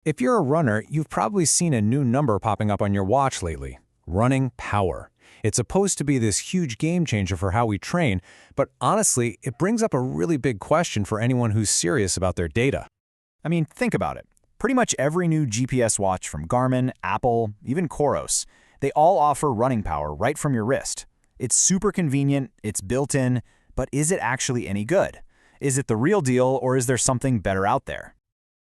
If you're a runner, you've probably seen a new number popping up on your watch lately. Running power. It's supposed to be this huge game changer for how we train, but honestly, it brings up a really big question for anyone who's serious about their data. I mean, think about it. Pretty much every new GPS watch from Garmin, Apple, even Coros, they all offer running power right from your wrist. It's super convenient, it's built in, but is it actually any good? Is it the real deal, or is there something better out there?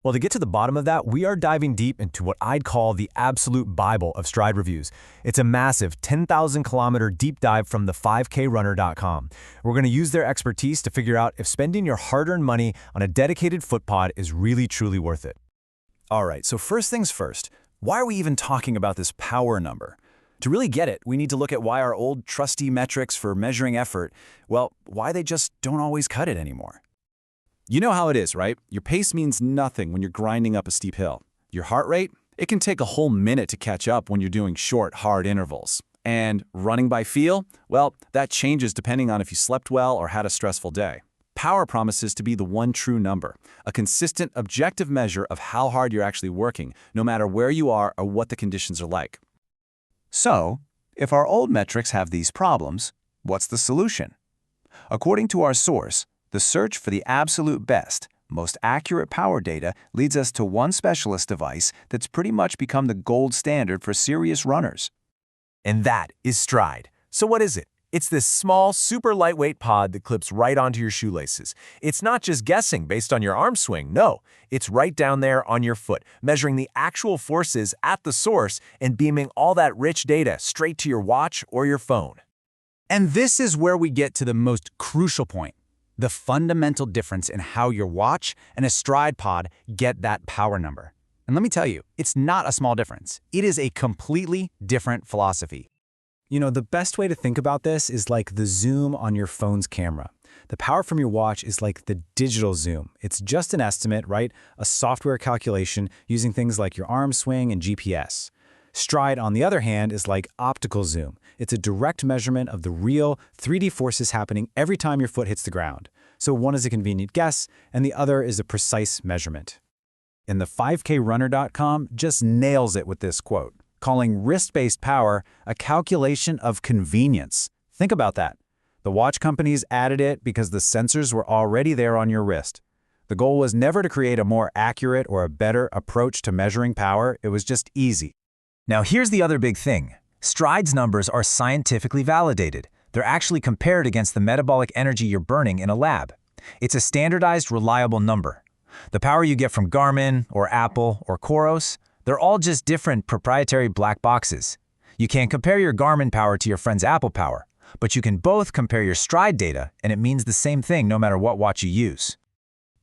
Well, to get to the bottom of that, we are diving deep into what I'd call the absolute Bible of STRYD reviews. It's a massive 10,000-kilometer deep dive from the 5krunner.com. We're going to use their expertise to figure out if spending your hard-earned money on a dedicated foot pod is really truly worth it. All right, so first things first, why are we even talking about this power number? To really get it, we need to look at why our old trusty metrics for measuring effort, well, why they just don't always cut it anymore. You know how it is, right? Your pace means nothing when you're grinding up a steep hill. Your heart rate? It can take a whole minute to catch up when you're doing short, hard intervals. And running by feel? Well, that changes depending on if you slept well or had a stressful day. Power promises to be the one true number, a consistent, objective measure of how hard you're actually working, no matter where you are or what the conditions are like. So, if our old metrics have these problems, what's the solution? According to our source, the search for the absolute best, most accurate power data leads us to one specialist device that's pretty much become the gold standard for serious runners. And that is STRYD. So what is it? It's this small, super lightweight pod that clips right onto your shoelaces. It's not just guessing based on your arm swing, no. It's right down there on your foot, measuring the actual forces at the source and beaming all that rich data straight to your watch or your phone. And this is where we get to the most crucial point. The fundamental difference in how your watch and a STRYD pod get that power number. And let me tell you, it's not a small difference. It is a completely different philosophy. You know, the best way to think about this is like the zoom on your phone's camera. The power from your watch is like the digital zoom. It's just an estimate, right? A software calculation using things like your arm swing and GPS. STRYD, on the other hand, is like optical zoom. It's a direct measurement of the real 3D forces happening every time your foot hits the ground. So one is a convenient guess, and the other is a precise measurement. And the 5krunner.com just nails it with this quote, calling wrist-based power a calculation of convenience. Think about that. The watch companies added it because the sensors were already there on your wrist. The goal was never to create a more accurate or a better approach to measuring power. It was just easy. Now here's the other big thing. STRYD's numbers are scientifically validated. They're actually compared against the metabolic energy you're burning in a lab. It's a standardized, reliable number. The power you get from Garmin or Apple or Coros, they're all just different proprietary black boxes. You can't compare your Garmin power to your friend's Apple power, but you can both compare your STRYD data, and it means the same thing no matter what watch you use.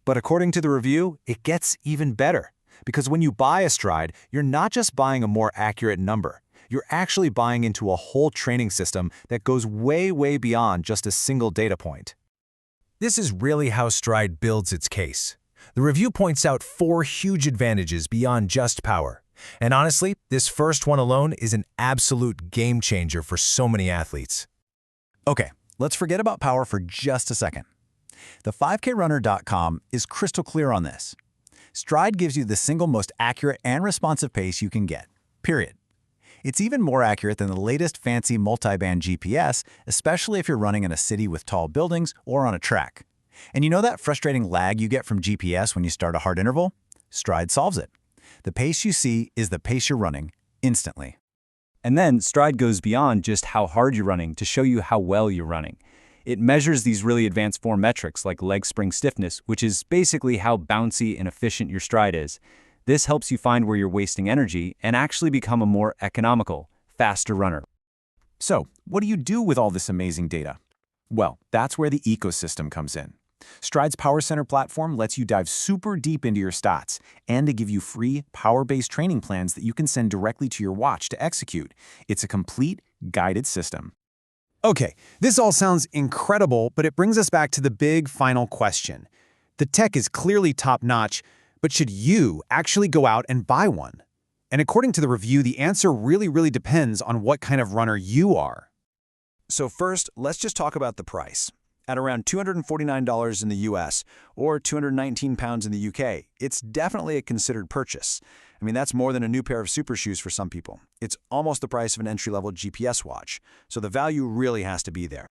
But according to the review, it gets even better. Because when you buy a STRYD, you're not just buying a more accurate number. You're actually buying into a whole training system that goes way, way beyond just a single data point. This is really how STRYD builds its case. The review points out 4 huge advantages beyond just power. And honestly, this first one alone is an absolute game changer for so many athletes. Okay, let's forget about power for just a second. The 5krunner.com is crystal clear on this. STRYD gives you the single most accurate and responsive pace you can get, period. It's even more accurate than the latest fancy multi-band GPS, especially if you're running in a city with tall buildings or on a track. And you know that frustrating lag you get from GPS when you start a hard interval? STRYD solves it. The pace you see is the pace you're running instantly. And then STRYD goes beyond just how hard you're running to show you how well you're running. It measures these really advanced form metrics like leg spring stiffness, which is basically how bouncy and efficient your stride is. This helps you find where you're wasting energy and actually become a more economical, faster runner. So, what do you do with all this amazing data? Well, that's where the ecosystem comes in. STRYD's Power Center platform lets you dive super deep into your stats and to give you free, power-based training plans that you can send directly to your watch to execute. It's a complete, guided system. Okay, this all sounds incredible, but it brings us back to the big final question. The tech is clearly top-notch, but should you actually go out and buy one? And according to the review, the answer really depends on what kind of runner you are. So first, let's just talk about the price. At around $249 in the US or £219 in the UK, it's definitely a considered purchase. I mean, that's more than a new pair of super shoes for some people. It's almost the price of an entry-level GPS watch, so the value really has to be there.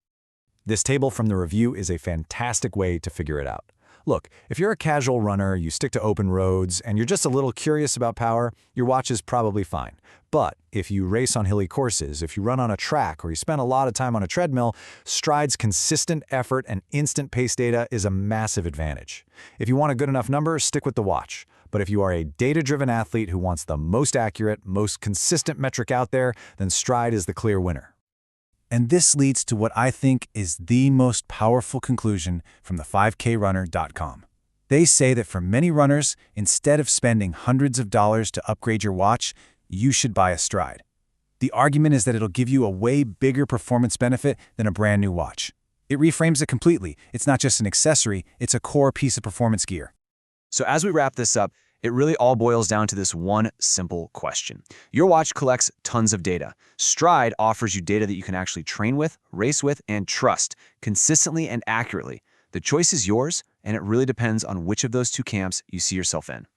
This table from the review is a fantastic way to figure it out. Look, if you're a casual runner, you stick to open roads, and you're just a little curious about power, your watch is probably fine. But if you race on hilly courses, if you run on a track, or you spend a lot of time on a treadmill, STRYD's consistent effort and instant pace data is a massive advantage. If you want a good enough number, stick with the watch. But if you are a data-driven athlete who wants the most accurate, most consistent metric out there, then STRYD is the clear winner. And this leads to what I think is the most powerful conclusion from the 5krunner.com. They say that for many runners, instead of spending hundreds of dollars to upgrade your watch, you should buy a STRYD. The argument is that it'll give you a way bigger performance benefit than a brand new watch. It reframes it completely. It's not just an accessory, it's a core piece of performance gear. So as we wrap this up, it really all boils down to this one simple question. Your watch collects tons of data. STRYD offers you data that you can actually train with, race with, and trust consistently and accurately. The choice is yours, and it really depends on which of those two camps you see yourself in.